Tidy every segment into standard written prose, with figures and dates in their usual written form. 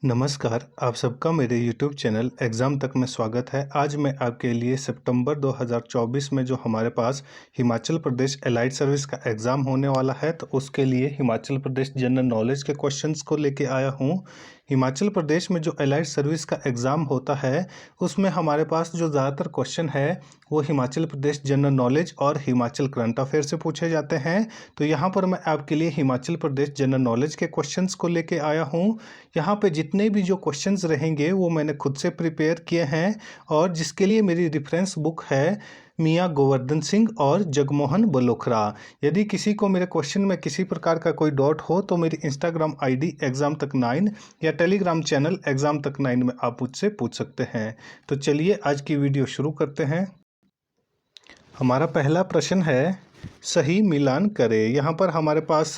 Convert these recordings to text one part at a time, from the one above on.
नमस्कार, आप सबका मेरे YouTube चैनल एग्ज़ाम तक में स्वागत है। आज मैं आपके लिए सितंबर 2024 में जो हमारे पास हिमाचल प्रदेश एलाइड सर्विस का एग्ज़ाम होने वाला है, तो उसके लिए हिमाचल प्रदेश जनरल नॉलेज के क्वेश्चंस को लेके आया हूँ। हिमाचल प्रदेश में जो एलाइड सर्विस का एग्ज़ाम होता है, उसमें हमारे पास जो ज़्यादातर क्वेश्चन है वो हिमाचल प्रदेश जनरल नॉलेज और हिमाचल करंट अफेयर से पूछे जाते हैं। तो यहाँ पर मैं आपके लिए हिमाचल प्रदेश जनरल नॉलेज के क्वेश्चंस को लेके आया हूँ। यहाँ पे जितने भी जो क्वेश्चंस रहेंगे वो मैंने खुद से प्रिपेयर किए हैं और जिसके लिए मेरी रेफरेंस बुक है मियाँ गोवर्धन सिंह और जगमोहन बलोखरा। यदि किसी को मेरे क्वेश्चन में किसी प्रकार का कोई डाउट हो तो मेरी इंस्टाग्राम आईडी एग्ज़ाम तक 9 या टेलीग्राम चैनल एग्ज़ाम तक 9 में आप मुझसे पूछ सकते हैं। तो चलिए आज की वीडियो शुरू करते हैं। हमारा पहला प्रश्न है, सही मिलान करें। यहाँ पर हमारे पास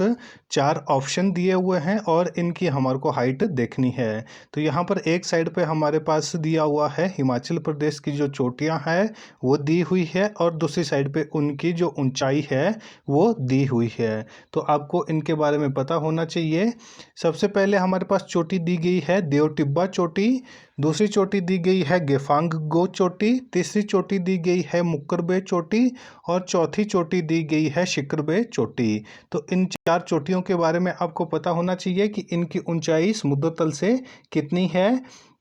4 ऑप्शन दिए हुए हैं और इनकी हमारे को हाइट देखनी है। तो यहाँ पर एक साइड पे हमारे पास दिया हुआ है हिमाचल प्रदेश की जो चोटियाँ हैं वो दी हुई है और दूसरी साइड पे उनकी जो ऊंचाई है वो दी हुई है। तो आपको इनके बारे में पता होना चाहिए। सबसे पहले हमारे पास चोटी दी गई है देव टिब्बा चोटी, दूसरी चोटी दी गई है गेफांग गो चोटी, तीसरी चोटी दी गई है मुक्करबे चोटी और चौथी चोटी दी गई है शिखरबे चोटी। तो इन 4 चोटियों के बारे में आपको पता होना चाहिए कि इनकी ऊंचाई समुद्र तल से कितनी है।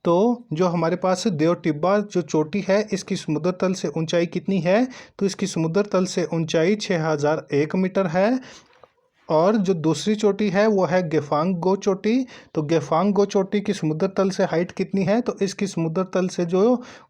तो जो हमारे पास देव टिब्बा जो चोटी है इसकी समुद्र तल से ऊंचाई कितनी है, तो इसकी समुद्र तल से ऊंचाई 6001 मीटर है। और जो दूसरी चोटी है वो है गेफांग गो चोटी। तो गेफांग गो चोटी की समुद्र तल से हाइट कितनी है, तो इसकी समुद्र तल से जो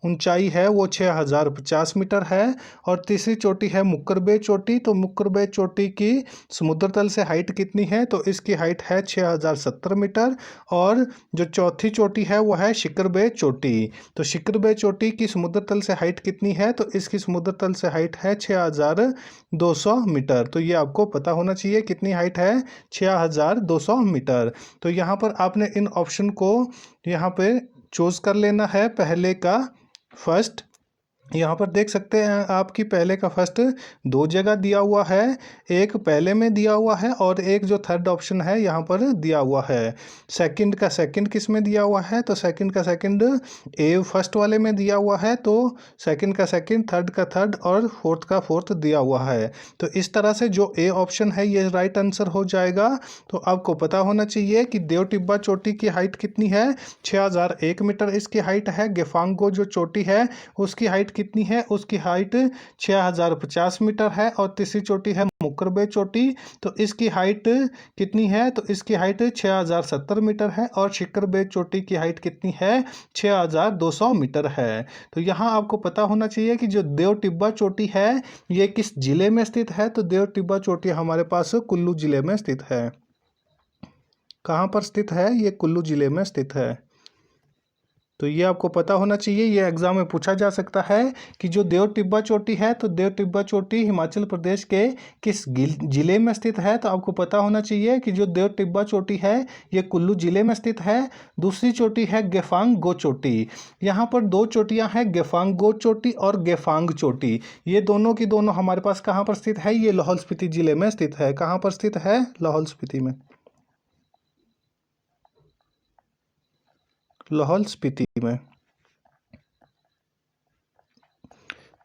ऊंचाई है वो 6050 मीटर है। और तीसरी चोटी है मुक्करबे चोटी। तो मुक्करबे चोटी की समुद्र तल से हाइट कितनी है, तो इसकी हाइट है 6070 मीटर। और जो चौथी चोटी है वो है शिखरबे चोटी। तो शिखरबे चोटी की समुद्र तल से हाइट कितनी है, तो इसकी समुद्र तल से हाइट है 6200 मीटर। तो ये आपको पता होना चाहिए कितनी हाइट है, 6200 मीटर। तो यहाँ पर आपने इन ऑप्शन को यहाँ पे चूज कर लेना है, पहले का फर्स्ट। यहाँ पर देख सकते हैं आपकी पहले का फर्स्ट 2 जगह दिया हुआ है, एक पहले में दिया हुआ है और एक जो थर्ड ऑप्शन है यहाँ पर दिया हुआ है। सेकंड का सेकंड किस में दिया हुआ है, तो सेकंड का सेकंड ए फर्स्ट वाले में दिया हुआ है। तो सेकंड का सेकंड, थर्ड का थर्ड और फोर्थ का फोर्थ दिया हुआ है। तो इस तरह से जो ए ऑप्शन है ये राइट आंसर हो जाएगा। तो आपको पता होना चाहिए कि देव टिब्बा चोटी की हाइट कितनी है, 6001 मीटर इसकी हाइट है। गेफांगो जो चोटी है उसकी हाइट कितनी है, उसकी हाइट 6050 मीटर है। और तीसरी चोटी है मुक्करबे चोटी, तो इसकी हाइट कितनी है, तो इसकी हाइट 6070 मीटर है। और शिखरबे चोटी की हाइट कितनी है, 6200 मीटर है। तो यहाँ आपको पता होना चाहिए कि जो देव टिब्बा चोटी है ये किस जिले में स्थित है, तो देव टिब्बा चोटी हमारे पास कुल्लू जिले में स्थित है। कहाँ पर स्थित है, ये कुल्लू जिले में स्थित है। तो ये आपको पता होना चाहिए, ये एग्जाम में पूछा जा सकता है कि जो देव टिब्बा चोटी है, तो देव टिब्बा चोटी हिमाचल प्रदेश के किस जिले में स्थित है। तो आपको पता होना चाहिए कि जो देव टिब्बा चोटी है ये कुल्लू जिले में स्थित है। दूसरी चोटी है गेफांग गो चोटी। यहाँ पर 2 चोटियाँ हैं, गेफांग गो चोटी और गेफांग चोटी। ये दोनों की दोनों हमारे पास कहाँ पर स्थित है, ये लाहौल स्पीति जिले में स्थित है। कहाँ पर स्थित है, लाहौल स्पीति में, लाहौल स्पीति में।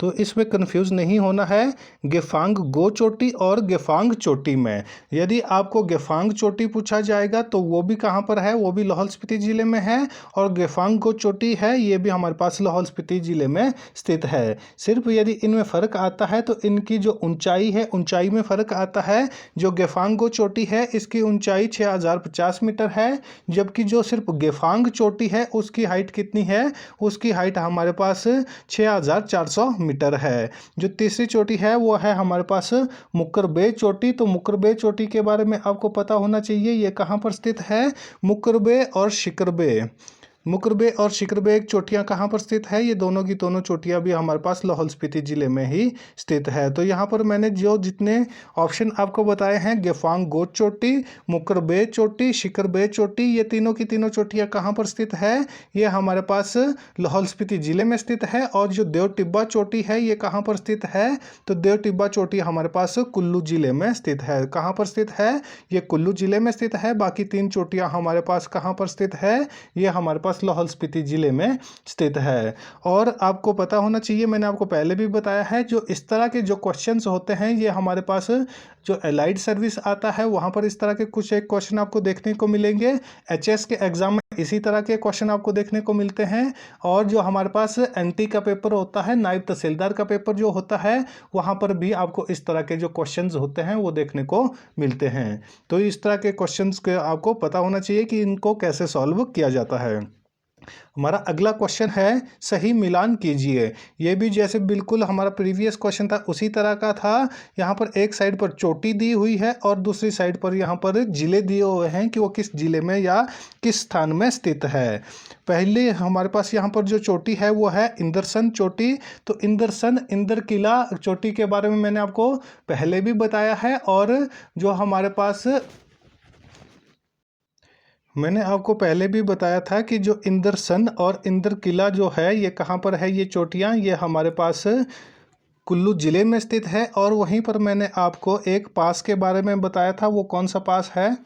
तो इसमें कंफ्यूज नहीं होना है गेफांग गो चोटी और गेफांग चोटी में। यदि आपको गेफांग चोटी पूछा जाएगा तो वो भी कहाँ पर है, वो भी लाहौल स्पीति जिले में है। और गेफांग गो चोटी है ये भी हमारे पास लाहौल स्पीति जिले में स्थित है। सिर्फ यदि इनमें फ़र्क आता है तो इनकी जो ऊंचाई है, ऊंचाई में फ़र्क आता है। जो गेफांग गो चोटी है इसकी ऊंचाई 6050 मीटर है, जबकि जो सिर्फ गेफांग चोटी है उसकी हाइट कितनी है, उसकी हाइट हमारे पास 6400 मीटर है। जो तीसरी चोटी है वो है हमारे पास मुक्करबे चोटी। तो मुक्करबे चोटी के बारे में आपको पता होना चाहिए, ये कहाँ पर स्थित है, मुक्करबे और शिखरबे। मुकरबे और शिकरबेग चोटियां कहाँ पर स्थित है? ये दोनों की दोनों चोटियां भी हमारे पास लाहौल स्पीति जिले में ही स्थित है। तो यहाँ पर मैंने जो जितने ऑप्शन आपको बताए हैं, गेफांग गोट चोटी, मुकरबे चोटी, शिकरबे चोटी, ये तीनों की तीनों चोटियां कहाँ पर स्थित है? ये हमारे पास लाहौल स्पीति जिले में स्थित है। और जो देव टिब्बा चोटी है ये कहाँ पर स्थित है? तो देव टिब्बा चोटी हमारे पास कुल्लू जिले में स्थित है। कहाँ पर स्थित है? ये कुल्लू जिले में स्थित है। बाकी तीन चोटियां हमारे पास कहाँ पर स्थित है? ये हमारे पास लाहौल स्पीति जिले में स्थित है। और आपको पता होना चाहिए, मैंने आपको पहले भी बताया है, जो इस तरह के जो क्वेश्चंस होते हैं ये हमारे पास जो एलाइड सर्विस आता है वहाँ पर इस तरह के कुछ एक क्वेश्चन आपको देखने को मिलेंगे। एचएस के एग्जाम में इसी तरह के क्वेश्चन आपको देखने को मिलते हैं। और जो हमारे पास एनटी का पेपर होता है, नायब तहसीलदार का पेपर जो होता है, वहाँ पर भी आपको इस तरह के जो क्वेश्चंस होते हैं वो देखने को मिलते हैं। तो इस तरह के क्वेश्चंस के आपको पता होना चाहिए कि इनको कैसे सॉल्व किया जाता है। हमारा अगला क्वेश्चन है, सही मिलान कीजिए। ये भी जैसे बिल्कुल हमारा प्रीवियस क्वेश्चन था उसी तरह का था। यहाँ पर एक साइड पर चोटी दी हुई है और दूसरी साइड पर यहाँ पर जिले दिए हुए हैं कि वो किस जिले में या किस स्थान में स्थित है। पहले हमारे पास यहाँ पर जो चोटी है वो है इंद्रसन चोटी। तो इंद्रसन इंद्र किला चोटी के बारे में मैंने आपको पहले भी बताया है। और जो हमारे पास मैंने आपको पहले भी बताया था कि जो इंद्रसन और इंद्र किला जो है ये कहाँ पर है? ये चोटियाँ ये हमारे पास कुल्लू जिले में स्थित है। और वहीं पर मैंने आपको एक पास के बारे में बताया था, वो कौन सा पास है?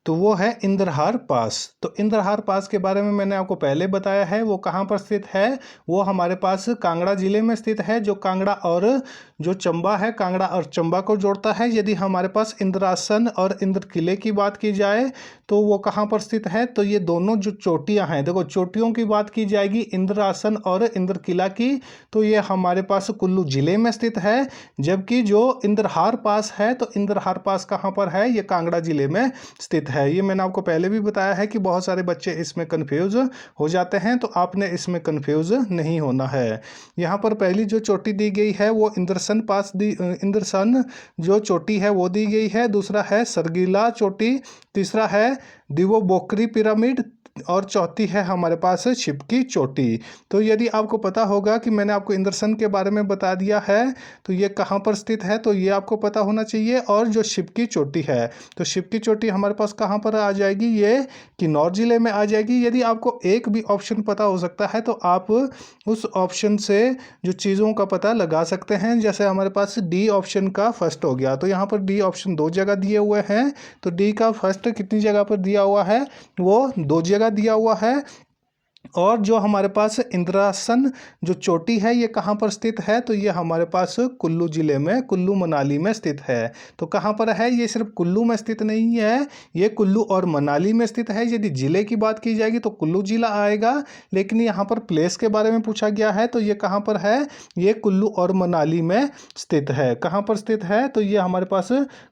तो वो है इंद्रहार पास। तो इंद्रहार पास के बारे में मैंने आपको पहले बताया है, वो कहाँ पर स्थित है? वो हमारे पास कांगड़ा जिले में स्थित है, जो कांगड़ा और जो चंबा है, कांगड़ा और चंबा को जोड़ता है। यदि हमारे पास इंद्रासन और इंद्र किले की बात की जाए तो वो कहाँ पर स्थित है? तो ये दोनों जो चोटियाँ हैं, देखो चोटियों की बात की जाएगी इंद्रासन और इंद्र किला की, तो ये हमारे पास कुल्लू जिले में स्थित है। जबकि जो इंद्रहार पास है, तो इंद्रहार पास कहाँ पर है? ये कांगड़ा जिले में स्थित है। ये मैंने आपको पहले भी बताया है कि बहुत सारे बच्चे इसमें कंफ्यूज हो जाते हैं, तो आपने इसमें कंफ्यूज नहीं होना है। यहाँ पर पहली जो चोटी दी गई है वो इंद्रसन पास इंद्रसन जो चोटी है वो दी गई है। दूसरा है सरगीला चोटी, तीसरा है दिवो बोकरी पिरामिड, और चौथी है हमारे पास छिपकी चोटी। तो यदि आपको पता होगा कि मैंने आपको इंद्रसन के बारे में बता दिया है तो ये कहाँ पर स्थित है, तो ये आपको पता होना चाहिए। और जो छिपकी चोटी है, तो छिपकी चोटी हमारे पास कहाँ पर आ जाएगी? ये किन्नौर जिले में आ जाएगी। यदि आपको एक भी ऑप्शन पता हो सकता है तो आप उस ऑप्शन से जो चीज़ों का पता लगा सकते हैं। जैसे हमारे पास डी ऑप्शन का फर्स्ट हो गया, तो यहाँ पर डी ऑप्शन दो जगह दिए हुए हैं, तो डी का फर्स्ट कितनी जगह पर दिया हुआ है? वो दो जगह दिया हुआ है। और जो हमारे पास इंद्रासन जो चोटी है ये कहाँ पर स्थित है? तो ये हमारे पास कुल्लू जिले में, कुल्लू मनाली में स्थित है। तो कहाँ पर है? ये सिर्फ कुल्लू में स्थित नहीं है, ये कुल्लू और मनाली में स्थित है। यदि जिले की बात की जाएगी तो कुल्लू जिला आएगा, लेकिन यहाँ पर प्लेस के बारे में पूछा गया है तो ये कहाँ पर है? ये कुल्लू और मनाली में स्थित है। कहाँ पर स्थित है? तो ये हमारे पास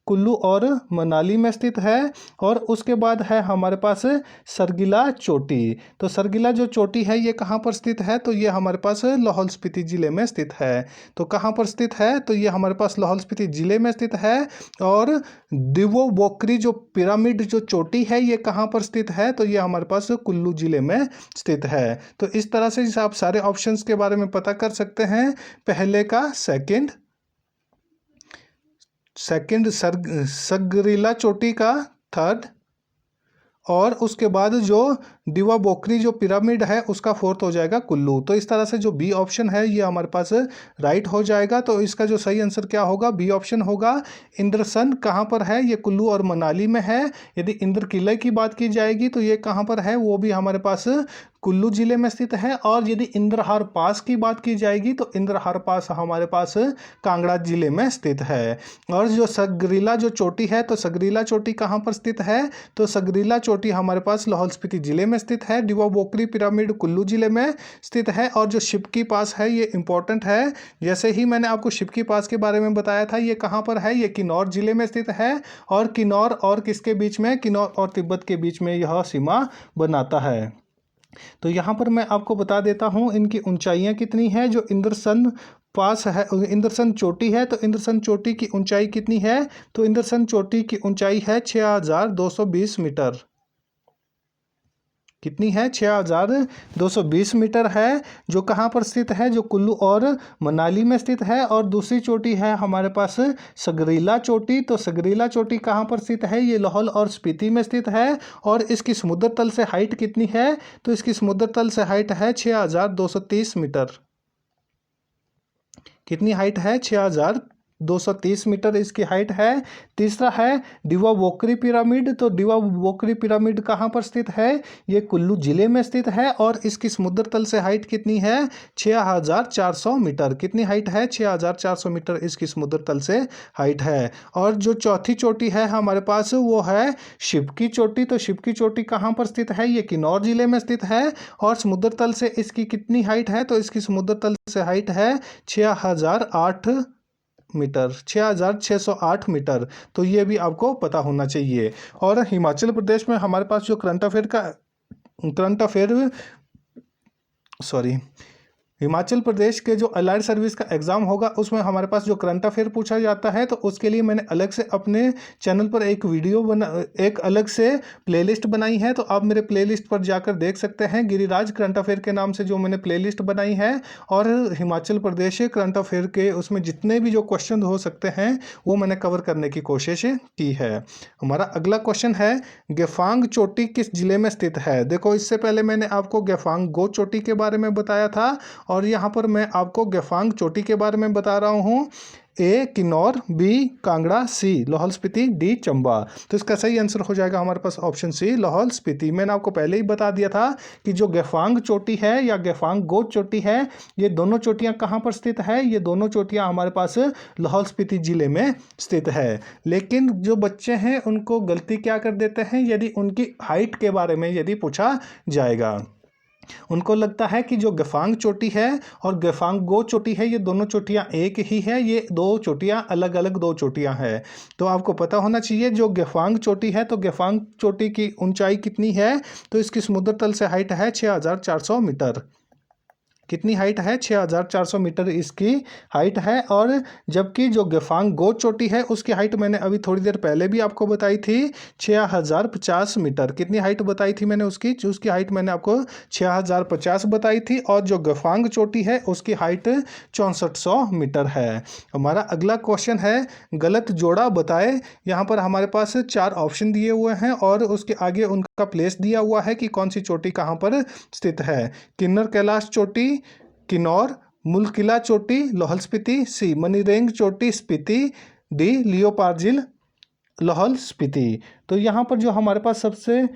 कुल्लू और मनाली में स्थित है। और उसके बाद है हमारे पास सरगिला चोटी। तो सरगिला जो चोटी है ये कहाँ पर स्थित है? तो ये हमारे पास लाहौल स्पीति जिले में स्थित है। तो कहाँ पर स्थित है? तो ये हमारे पास लाहौल स्पीति जिले में स्थित है। और दिवो बोकरी जो पिरामिड जो चोटी है ये कहाँ पर स्थित है? तो ये हमारे पास कुल्लू जिले में स्थित है। तो इस तरह से आप सारे ऑप्शंस के बारे में पता कर सकते हैं। पहले का सेकंड सगरीला चोटी का थर्ड, और उसके बाद जो दिवा बोकरी जो पिरामिड है उसका फोर्थ हो जाएगा कुल्लू। तो इस तरह से जो बी ऑप्शन है ये हमारे पास राइट हो जाएगा। तो इसका जो सही आंसर क्या होगा? बी ऑप्शन होगा। इंद्रसन कहाँ पर है? ये कुल्लू और मनाली में है। यदि इंद्र किले की बात की जाएगी तो ये कहाँ पर है? वो भी हमारे पास कुल्लू जिले में स्थित है। और यदि इंद्रहार पास की बात की जाएगी तो इंद्रहार पास हमारे पास कांगड़ा जिले में स्थित है। और जो सगरीला जो चोटी है, तो सगरीला चोटी कहाँ पर स्थित है? तो सगरीला चोटी हमारे पास लाहौल स्पीति जिले में स्थित है। डिवा बोकरी पिरामिड कुल्लू जिले में स्थित है। और जो शिपकी पास है ये इंपॉर्टेंट है। जैसे ही मैंने आपको शिपकी पास के बारे में बताया था, ये कहाँ पर है? ये किन्नौर जिले में स्थित है। और किन्नौर और किसके बीच में? किन्नौर और तिब्बत के बीच में यह सीमा बनाता है। तो यहाँ पर मैं आपको बता देता हूँ इनकी ऊंचाइयाँ कितनी है। जो इंद्रसन पास है, इंद्रसन चोटी है, तो इंद्रसन चोटी की ऊंचाई कितनी है? तो इंद्रसन चोटी की ऊंचाई है 6220 मीटर। कितनी है? 6220 मीटर है, जो कहाँ पर स्थित है? जो कुल्लू और मनाली में स्थित है। और दूसरी चोटी है हमारे पास सगरीला चोटी। तो सगरीला चोटी कहाँ पर स्थित है? ये लाहौल और स्पीति में स्थित है। और इसकी समुद्र तल से हाइट कितनी है? तो इसकी समुद्र तल से हाइट है 6230 मीटर। कितनी हाइट है? 6230 मीटर इसकी हाइट है। तीसरा है डिवा वोकरी पिरामिड। तो डिवा वोकरी पिरामिड कहाँ पर स्थित है? ये कुल्लू जिले में स्थित है। और इसकी समुद्र तल से हाइट कितनी है? 6400 मीटर। कितनी हाइट है? 6400 मीटर इसकी समुद्र तल से हाइट है। और जो चौथी चोटी है हमारे पास वो है शिव की चोटी। तो शिव की चोटी कहाँ पर स्थित है? ये किन्नौर जिले में स्थित है। और समुद्र तल से इसकी कितनी हाइट है? तो इसकी समुद्र तल से हाइट है 6008 मीटर, 6608 मीटर। तो ये भी आपको पता होना चाहिए। और हिमाचल प्रदेश में हमारे पास जो हिमाचल प्रदेश के जो अलाइड सर्विस का एग्ज़ाम होगा उसमें हमारे पास जो करंट अफेयर पूछा जाता है, तो उसके लिए मैंने अलग से अपने चैनल पर एक अलग से प्लेलिस्ट बनाई है। तो आप मेरे प्लेलिस्ट पर जाकर देख सकते हैं, गिरिराज करंट अफेयर के नाम से जो मैंने प्लेलिस्ट बनाई है। और हिमाचल प्रदेश करंट अफेयर के उसमें जितने भी जो क्वेश्चन हो सकते हैं वो मैंने कवर करने की कोशिश की है। हमारा अगला क्वेश्चन है, गेफांग चोटी किस जिले में स्थित है? देखो, इससे पहले मैंने आपको गेफांग गो चोटी के बारे में बताया था, और यहाँ पर मैं आपको गेफांग चोटी के बारे में बता रहा हूँ। ए किन्नौर, बी कांगड़ा, सी लाहौल स्पीति, डी चंबा। तो इसका सही आंसर हो जाएगा हमारे पास ऑप्शन सी लाहौल स्पीति। मैंने आपको पहले ही बता दिया था कि जो गेफांग चोटी है या गेफांग गो चोटी है, ये दोनों चोटियाँ कहाँ पर स्थित है? ये दोनों चोटियाँ हमारे पास लाहौल स्पीति जिले में स्थित है। लेकिन जो बच्चे हैं उनको गलती क्या कर देते हैं, यदि उनकी हाइट के बारे में यदि पूछा जाएगा, उनको लगता है कि जो गेफांग चोटी है और गेफांग गो चोटी है ये दोनों चोटियां एक ही है, ये दो चोटियां अलग अलग दो चोटियां हैं। तो आपको पता होना चाहिए, जो गेफांग चोटी है तो गेफांग चोटी की ऊंचाई कितनी है? तो इसकी समुद्र तल से हाइट है 6400 मीटर। कितनी हाइट है? 6400 मीटर इसकी हाइट है। और जबकि जो गेफांग गो चोटी है उसकी हाइट मैंने अभी थोड़ी देर पहले भी आपको बताई थी, 6050 मीटर। कितनी हाइट बताई थी मैंने उसकी हाइट मैंने आपको 6050 बताई थी। और जो गेफांग चोटी है उसकी हाइट 6400 मीटर है। हमारा अगला क्वेश्चन है, गलत जोड़ा बताए। यहाँ पर हमारे पास 4 ऑप्शन दिए हुए हैं और उसके आगे उनका प्लेस दिया हुआ है कि कौन सी चोटी कहाँ पर स्थित है। किन्नर कैलाश चोटी किन्नौर, मुलकिला चोटी लाहौल स्पीति, सी मनीरेंग चोटी स्पीति, डी लियोपार्जिल लाहौल स्पीति। तो यहाँ पर जो हमारे पास सबसे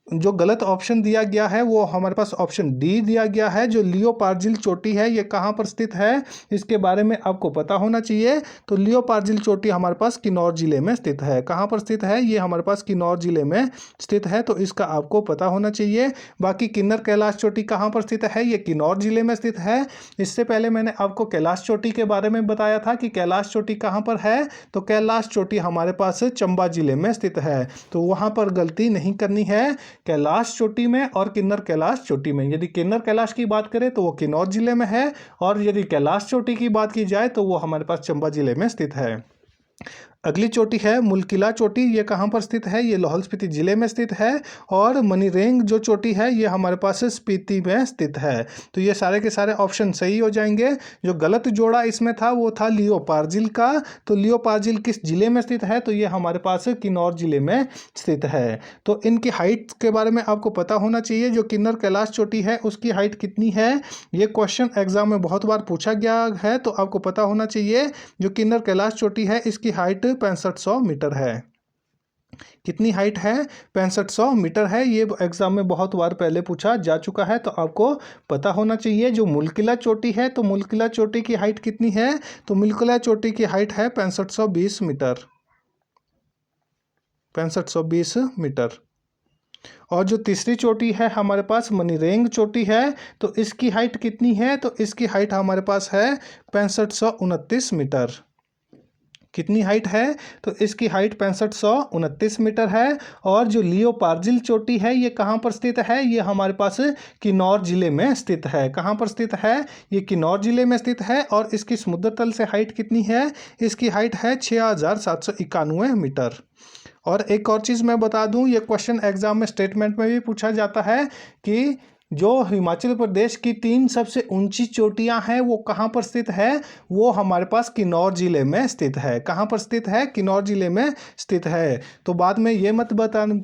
जो गलत ऑप्शन दिया गया है वो हमारे पास ऑप्शन डी दिया गया है। जो लियोपार्जिल चोटी है ये कहाँ पर स्थित है, इसके बारे में आपको पता होना चाहिए। तो लियोपार्जिल चोटी हमारे पास किन्नौर जिले में स्थित है। कहाँ पर स्थित है? ये हमारे पास किन्नौर जिले में स्थित है, तो इसका आपको पता होना चाहिए। बाकी किन्नर कैलाश चोटी कहाँ पर स्थित है? ये किन्नौर जिले में स्थित है। इससे पहले मैंने आपको कैलाश चोटी के बारे में बताया था कि कैलाश चोटी कहाँ पर है, तो कैलाश चोटी हमारे पास चंबा जिले में स्थित है। तो वहाँ पर गलती नहीं करनी है, कैलाश चोटी में और किन्नर कैलाश चोटी में। यदि किन्नर कैलाश की बात करें तो वो किन्नौर जिले में है, और यदि कैलाश चोटी की बात की जाए तो वो हमारे पास चंबा जिले में स्थित है। अगली चोटी है मुलकिला चोटी। ये कहाँ पर स्थित है? ये लाहौल स्पीति जिले में स्थित है। और मनीरेंग जो चोटी है ये हमारे पास स्पीति में स्थित है। तो ये सारे के सारे ऑप्शन सही हो जाएंगे। जो गलत जोड़ा इसमें था वो था लियोपार्जिल का। तो लियोपार्जिल किस जिले में स्थित है? तो ये हमारे पास किन्नौर जिले में स्थित है। तो इनकी हाइट के बारे में आपको पता होना चाहिए। जो किन्नर कैलाश चोटी है उसकी हाइट कितनी है? ये क्वेश्चन एग्जाम में बहुत बार पूछा गया है, तो आपको पता होना चाहिए। जो किन्नर कैलाश चोटी है इसकी हाइट 6500 मीटर है। कितनी हाइट है? 6500 मीटर है। ये एग्जाम में बहुत बार पहले पूछा जा चुका है, तो आपको पता होना चाहिए। जो मुलकिला चोटी है तो मुलकिला चोटी की हाइट कितनी है? तो मुलकिला चोटी की हाइट है 6520 मीटर, 6520 मीटर। और जो तीसरी चोटी है हमारे पास मनीरेंग चोटी है, तो इसकी हाइट कितनी है? तो इसकी हाइट हमारे पास है 6529 मीटर। कितनी हाइट है? तो इसकी हाइट 6529 मीटर है। और जो लियोपार्जिल चोटी है ये कहाँ पर स्थित है? ये हमारे पास किन्नौर जिले में स्थित है। कहाँ पर स्थित है? ये किन्नौर जिले में स्थित है। और इसकी समुद्र तल से हाइट कितनी है? इसकी हाइट है 6791 मीटर। और एक और चीज़ मैं बता दूं, ये क्वेश्चन एग्जाम में स्टेटमेंट में भी पूछा जाता है कि जो हिमाचल प्रदेश की 3 सबसे ऊंची चोटियां हैं वो कहाँ पर स्थित है, वो हमारे पास किन्नौर जिले में स्थित है। कहाँ पर स्थित है? किन्नौर जिले में स्थित है। तो बाद में ये मत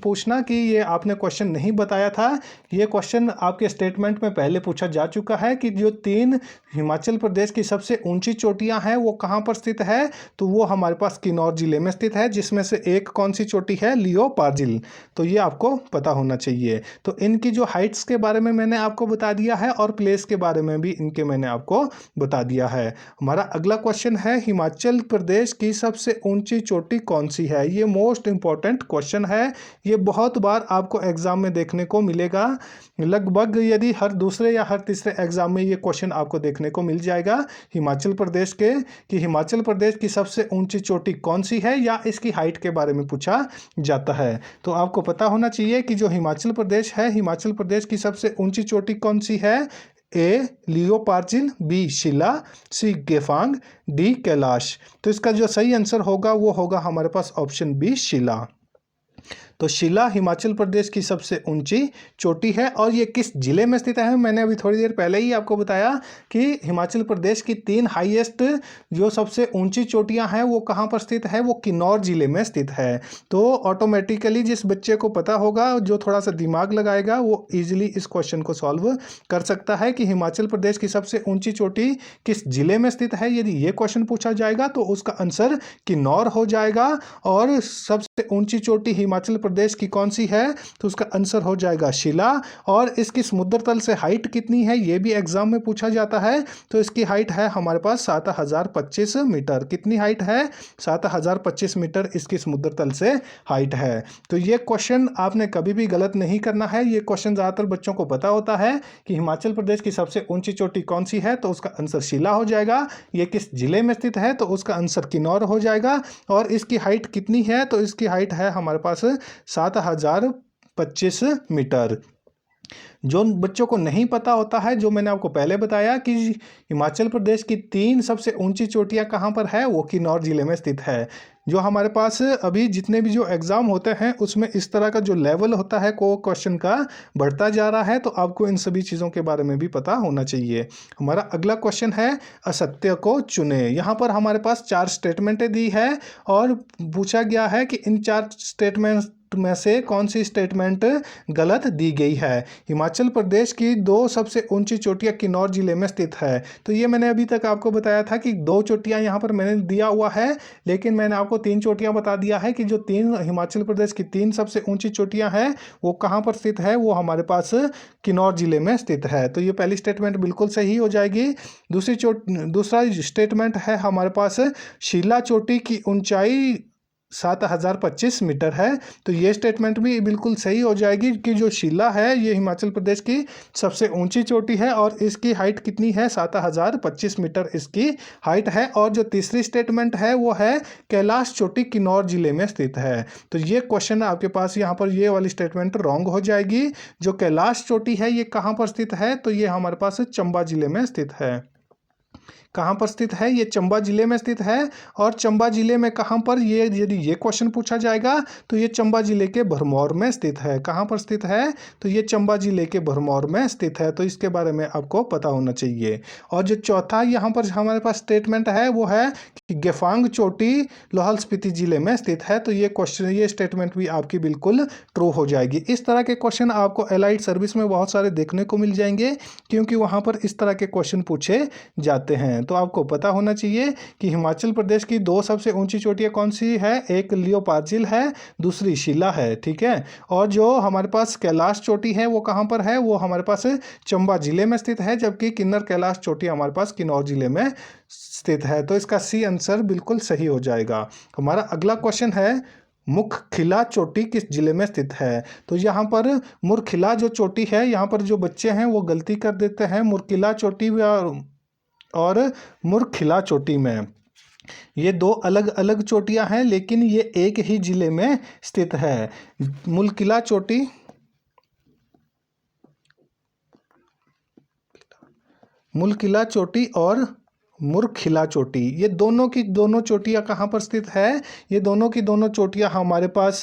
पूछना कि ये आपने क्वेश्चन नहीं बताया था। ये क्वेश्चन आपके स्टेटमेंट में पहले पूछा जा चुका है कि जो 3 हिमाचल प्रदेश की सबसे ऊंची चोटियां हैं वो कहाँ पर स्थित है, तो वो हमारे पास किन्नौर जिले में स्थित है, जिसमें से एक कौन सी चोटी है? लियो पार्जिल। तो ये आपको पता होना चाहिए। तो इनकी जो हाइट्स के बारे में मैंने आपको बता दिया है और प्लेस के बारे में भी इनके मैंने आपको बता दिया है। हमारा अगला क्वेश्चन है, हिमाचल प्रदेश की सबसे ऊंची चोटी कौन सी है? ये मोस्ट इंपॉर्टेंट क्वेश्चन है। ये बहुत बार आपको एग्जाम में देखने को मिलेगा। लगभग यदि हर दूसरे या हर तीसरे एग्जाम में ये क्वेश्चन आपको देखने को मिल जाएगा हिमाचल प्रदेश के, कि हिमाचल प्रदेश की सबसे ऊंची चोटी कौन सी है, या इसकी हाइट के बारे में पूछा जाता है। तो आपको पता होना चाहिए कि जो हिमाचल प्रदेश है, हिमाचल प्रदेश की सबसे ऊंची चोटी कौन सी है? ए लियो पार्जिल, बी शिला, सी गेफांग, डी कैलाश। तो इसका जो सही आंसर होगा वो होगा हमारे पास ऑप्शन बी शिला। तो शिला हिमाचल प्रदेश की सबसे ऊंची चोटी है। और ये किस जिले में स्थित है? मैंने अभी थोड़ी देर पहले ही आपको बताया कि हिमाचल प्रदेश की 3 हाईएस्ट जो सबसे ऊंची चोटियां हैं वो कहाँ पर स्थित है? वो किन्नौर जिले में स्थित है। तो ऑटोमेटिकली जिस बच्चे को पता होगा, जो थोड़ा सा दिमाग लगाएगा, वो इजीली इस क्वेश्चन को सॉल्व कर सकता है कि हिमाचल प्रदेश की सबसे ऊंची चोटी किस जिले में स्थित है। यदि ये क्वेश्चन पूछा जाएगा तो उसका आंसर किन्नौर हो जाएगा। और सबसे ऊंची चोटी हिमाचल प्रदेश की कौन सी है? तो उसका आंसर हो जाएगा शिला। और इसकी समुद्र तल से हाइट कितनी है ये भी एग्जाम में पूछा जाता है। तो इसकी हाइट है हमारे पास 7025 मीटर। कितनी हाइट है? 7025 मीटर इसकी समुद्र तल से हाइट है। तो ये क्वेश्चन आपने कभी भी गलत नहीं करना है। ये क्वेश्चन ज़्यादातर बच्चों को पता होता है कि हिमाचल प्रदेश की सबसे ऊंची चोटी कौन सी है, तो उसका आंसर शिला हो जाएगा। ये किस जिले में स्थित है, तो उसका आंसर किन्नौर हो जाएगा। और इसकी हाइट कितनी है? तो इसकी हाइट है हमारे पास 7025 मीटर। जो बच्चों को नहीं पता होता है, जो मैंने आपको पहले बताया कि हिमाचल प्रदेश की 3 सबसे ऊंची चोटियां कहां पर है, वो किन्नौर जिले में स्थित है। जो हमारे पास अभी जितने भी जो एग्जाम होते हैं उसमें इस तरह का जो लेवल होता है को क्वेश्चन का बढ़ता जा रहा है, तो आपको इन सभी चीज़ों के बारे में भी पता होना चाहिए। हमारा अगला क्वेश्चन है, असत्य को चुने। यहाँ पर हमारे पास 4 स्टेटमेंटें दी है और पूछा गया है कि इन 4 स्टेटमेंट में से कौन सी स्टेटमेंट गलत दी गई है। हिमाचल प्रदेश की 2 सबसे ऊंची चोटियां किन्नौर जिले में स्थित है। तो ये मैंने अभी तक आपको बताया था कि 2 चोटियां यहाँ पर मैंने दिया हुआ है, लेकिन मैंने आपको 3 चोटियां बता दिया है कि जो 3 हिमाचल प्रदेश की 3 सबसे ऊंची चोटियां हैं वो कहाँ पर स्थित है, वो हमारे पास किन्नौर जिले में स्थित है। तो ये पहली स्टेटमेंट बिल्कुल सही हो जाएगी। दूसरा स्टेटमेंट है हमारे पास, शिला चोटी की ऊंचाई 7025 मीटर है। तो ये स्टेटमेंट भी बिल्कुल सही हो जाएगी कि जो शिला है ये हिमाचल प्रदेश की सबसे ऊंची चोटी है और इसकी हाइट कितनी है? 7025 मीटर इसकी हाइट है। और जो तीसरी स्टेटमेंट है वो है, कैलाश चोटी किन्नौर जिले में स्थित है। तो ये क्वेश्चन आपके पास यहाँ पर ये वाली स्टेटमेंट रॉन्ग हो जाएगी। जो कैलाश चोटी है ये कहाँ पर स्थित है? तो ये हमारे पास चंबा जिले में स्थित है। कहाँ पर स्थित है? ये चंबा जिले में स्थित है। और चंबा जिले में कहाँ पर, ये यदि ये क्वेश्चन पूछा जाएगा तो ये चंबा जिले के भरमौर में स्थित है। कहाँ पर स्थित है? तो ये चंबा जिले के भरमौर में स्थित है। तो इसके बारे में आपको पता होना चाहिए। और जो चौथा यहाँ पर हमारे पास स्टेटमेंट है वो है कि गेफांग चोटी लाहौल स्पीति जिले में स्थित है। तो ये क्वेश्चन, ये स्टेटमेंट भी आपकी बिल्कुल ट्रू हो जाएगी। इस तरह के क्वेश्चन आपको एलाइड सर्विस में बहुत सारे देखने को मिल जाएंगे, क्योंकि वहाँ पर इस तरह के क्वेश्चन पूछे जाते हैं। तो आपको पता होना चाहिए कि हिमाचल प्रदेश की 2 सबसे ऊंची चोटियां कौन सी है? एक लियो पार्जिल है, दूसरी शिला है। ठीक है। और जो हमारे पास कैलाश चोटी है वो कहां पर है? वो हमारे पास चंबा जिले में स्थित है, जबकि किन्नर कैलाश चोटी हमारे पास किन्नौर जिले में स्थित है। तो इसका सी आंसर बिल्कुल सही हो जाएगा। हमारा अगला क्वेश्चन है, मुरखिला चोटी किस जिले में स्थित है? तो यहाँ पर मुरखिला जो चोटी है, यहाँ पर जो बच्चे हैं वो गलती कर देते हैं। मुरखिला चोटी और मुरखिला चोटी में ये 2 अलग अलग चोटियां हैं, लेकिन ये एक ही जिले में स्थित है। मुरखिला चोटी और मुरखिला चोटी, ये दोनों की दोनों चोटियाँ कहाँ पर स्थित है? ये दोनों की दोनों चोटियाँ हमारे पास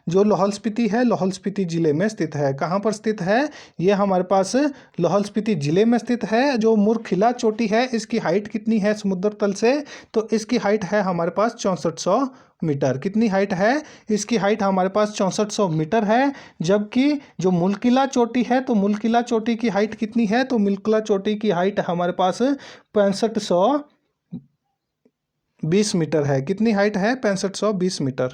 जो लाहौल स्पीति है, लाहौल स्पीति जिले में स्थित है। कहाँ पर स्थित है? ये हमारे पास लाहौल स्पीति जिले में स्थित है। जो मुरखिला चोटी है इसकी हाइट कितनी है समुद्र तल से? तो इसकी हाइट है हमारे पास 6400 मीटर। कितनी हाइट है? इसकी हाइट हमारे पास 6400 मीटर है। जबकि जो मुलकिला चोटी है, तो मुलकिला चोटी की हाइट कितनी है? तो मुलकिला चोटी की हाइट हमारे पास 6520 मीटर है। कितनी हाइट है? 6520 मीटर।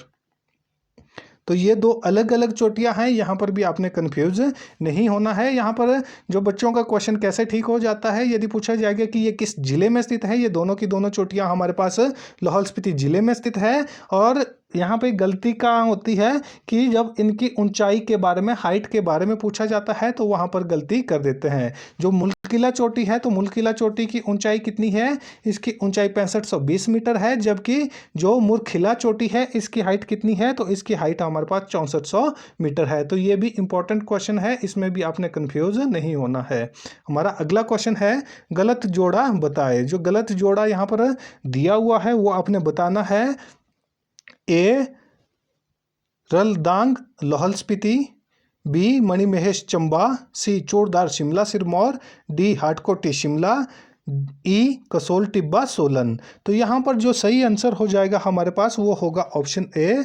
तो ये दो अलग अलग चोटियां हैं, यहाँ पर भी आपने कंफ्यूज नहीं होना है। यहाँ पर जो बच्चों का क्वेश्चन कैसे ठीक हो जाता है, यदि पूछा जाएगा कि ये किस जिले में स्थित है, ये दोनों की दोनों चोटियां हमारे पास लाहौल स्पीति जिले में स्थित है। और यहाँ पे गलती कहाँ होती है कि जब इनकी ऊंचाई के बारे में, हाइट के बारे में पूछा जाता है तो वहाँ पर गलती कर देते हैं। जो मुलकिला चोटी है, तो मुलकिला चोटी की ऊंचाई कितनी है? इसकी ऊंचाई 6520 मीटर है। जबकि जो मुरखिला चोटी है इसकी हाइट कितनी है? तो इसकी हाइट हमारे पास 6400 मीटर है। तो ये भी इंपॉर्टेंट क्वेश्चन है, इसमें भी आपने कंफ्यूज नहीं होना है। हमारा अगला क्वेश्चन है, गलत जोड़ा बताए। जो गलत जोड़ा यहाँ पर दिया हुआ है वो आपने बताना है। ए रलदांग लाहौल स्पीति, बी मणिमहेश चंबा, सी चूड़धार शिमला सिरमौर, डी हाटकोटी शिमला, ई कसोल टिब्बा सोलन। तो यहाँ पर जो सही आंसर हो जाएगा हमारे पास वो होगा ऑप्शन ए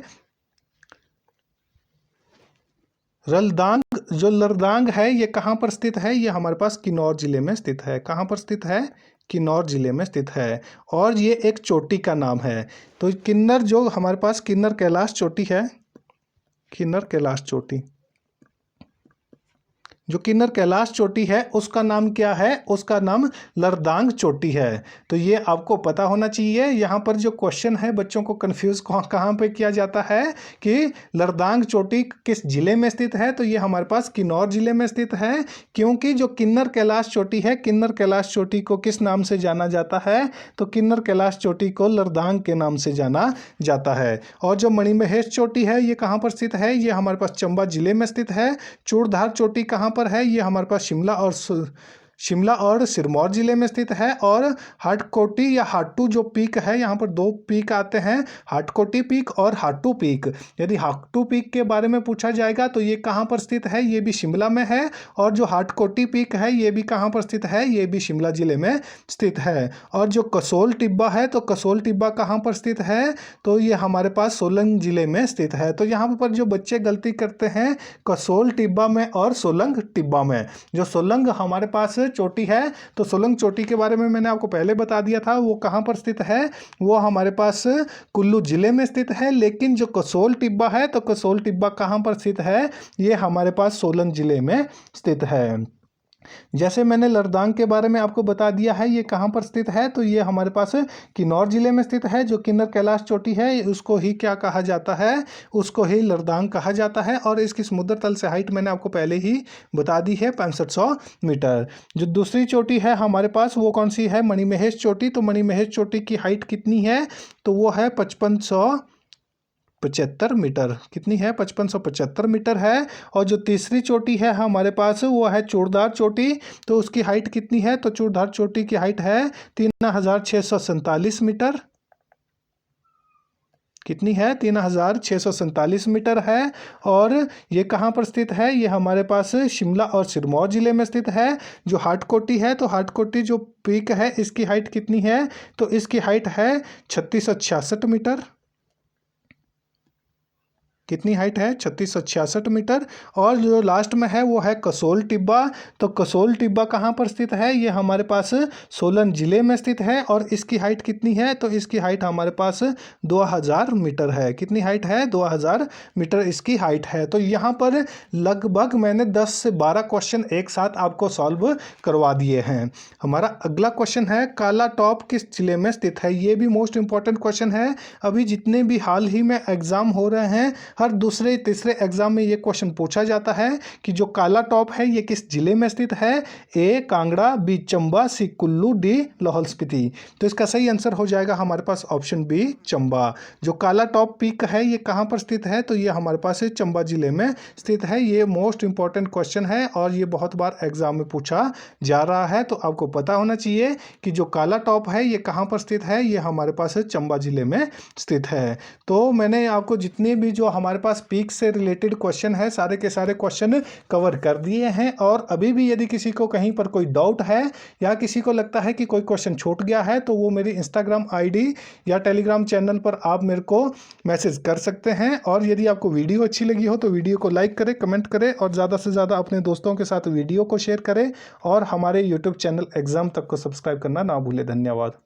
रलदांग। जो लरदांग है ये कहाँ पर स्थित है? ये हमारे पास किन्नौर जिले में स्थित है। कहाँ पर स्थित है? किन्नौर जिले में स्थित है। और ये एक चोटी का नाम है। तो किन्नर, जो हमारे पास किन्नर कैलाश चोटी है, किन्नर कैलाश चोटी, जो किन्नर कैलाश चोटी है उसका नाम क्या है? उसका नाम लरदांग चोटी है। तो ये आपको पता होना चाहिए। यहाँ पर जो क्वेश्चन है बच्चों को कंफ्यूज कहाँ पे किया जाता है कि लरदांग चोटी किस जिले में स्थित है? तो ये हमारे पास किन्नौर जिले में स्थित है। क्योंकि जो किन्नर कैलाश चोटी है, किन्नर कैलाश चोटी को किस नाम से जाना जाता है? तो किन्नर कैलाश चोटी को लरदांग के नाम से जाना जाता है। और जो मणिमहेश चोटी है ये कहाँ पर स्थित है? ये हमारे पास चंबा जिले में स्थित है। चूड़धार चोटी कहाँ पर है? ये हमारे पास शिमला और सिरमौर जिले में स्थित है। और हाटकोटी या हाटू जो पीक है, यहाँ पर दो पीक आते हैं, हाटकोटी पीक और हाटू पीक। यदि हाटू पीक के बारे में पूछा जाएगा तो ये कहाँ पर स्थित है? ये भी शिमला में है। और जो हाटकोटी पीक है ये भी कहाँ पर स्थित है? ये भी शिमला जिले में स्थित है। और जो कसोल टिब्बा है, तो कसोल टिब्बा कहाँ पर स्थित है? तो ये हमारे पास सोलंग जिले में स्थित है। तो यहाँ पर जो बच्चे गलती करते हैं कसोल टिब्बा में और सोलंग टिब्बा में। जो सोलंग हमारे पास चोटी है, तो सोलंग चोटी के बारे में मैंने आपको पहले बता दिया था, वो कहाँ पर स्थित है? वो हमारे पास कुल्लू जिले में स्थित है। लेकिन जो कसोल टिब्बा है, तो कसोल टिब्बा कहाँ पर स्थित है? ये हमारे पास सोलन जिले में स्थित है। जैसे मैंने लरदांग के बारे में आपको बता दिया है, ये कहाँ पर स्थित है? तो ये हमारे पास किन्नौर जिले में स्थित है। जो किन्नर कैलाश चोटी है उसको ही क्या कहा जाता है? उसको ही लरदांग कहा जाता है। और इसकी समुद्र तल से हाइट मैंने आपको पहले ही बता दी है, 6500 मीटर। जो दूसरी चोटी है हमारे पास वो कौन सी है? मणिमहेश चोटी। तो मणिमहेश चोटी की हाइट कितनी है? तो वो है 5575 मीटर। कितनी है? 5575 मीटर है। और जो तीसरी चोटी है हमारे पास वो है चूड़धार चोटी। तो उसकी हाइट कितनी है? तो चूड़धार चोटी की हाइट है 3647 मीटर। कितनी है? 3647 मीटर है। और ये कहाँ पर स्थित है? ये हमारे पास शिमला और सिरमौर जिले में स्थित है। जो हाटकोटी है, तो हाटकोटी जो पीक है इसकी हाइट कितनी है? तो इसकी हाइट है 3666 मीटर। कितनी हाइट है? 3666 मीटर। और जो लास्ट में है वो है कसोल टिब्बा। तो कसोल टिब्बा कहाँ पर स्थित है? ये हमारे पास सोलन जिले में स्थित है। और इसकी हाइट कितनी है? तो इसकी हाइट हमारे पास 2000 मीटर है। कितनी हाइट है? 2000 मीटर इसकी हाइट है। तो यहाँ पर लगभग मैंने 10 से 12 क्वेश्चन एक साथ आपको सॉल्व करवा दिए हैं। हमारा अगला क्वेश्चन है, काला टॉप किस जिले में स्थित है? ये भी मोस्ट इंपॉर्टेंट क्वेश्चन है। अभी जितने भी हाल ही में एग्जाम हो रहे हैं हर दूसरे तीसरे एग्जाम में ये क्वेश्चन पूछा जाता है कि जो काला टॉप है ये किस जिले में स्थित है। ए कांगड़ा, बी चंबा, सी कुल्लू, डी लाहौल स्पीति। तो इसका सही आंसर हो जाएगा हमारे पास ऑप्शन बी चंबा। जो काला टॉप पीक है ये कहाँ पर स्थित है, तो ये हमारे पास चंबा जिले में स्थित है। ये मोस्ट इंपॉर्टेंट क्वेश्चन है और ये बहुत बार एग्जाम में पूछा जा रहा है, तो आपको पता होना चाहिए कि जो काला टॉप है ये कहाँ पर स्थित है। ये हमारे पास चंबा जिले में स्थित है। तो मैंने आपको जितने भी जो हमारे पास पीक से रिलेटेड क्वेश्चन है सारे के सारे क्वेश्चन कवर कर दिए हैं। और अभी भी यदि किसी को कहीं पर कोई डाउट है या किसी को लगता है कि कोई क्वेश्चन छूट गया है तो वो मेरी इंस्टाग्राम आईडी या टेलीग्राम चैनल पर आप मेरे को मैसेज कर सकते हैं। और यदि आपको वीडियो अच्छी लगी हो तो वीडियो को लाइक करें, कमेंट करें और ज़्यादा से ज़्यादा अपने दोस्तों के साथ वीडियो को शेयर करें और हमारे यूट्यूब चैनल एग्जाम तक को सब्सक्राइब करना ना भूलें। धन्यवाद।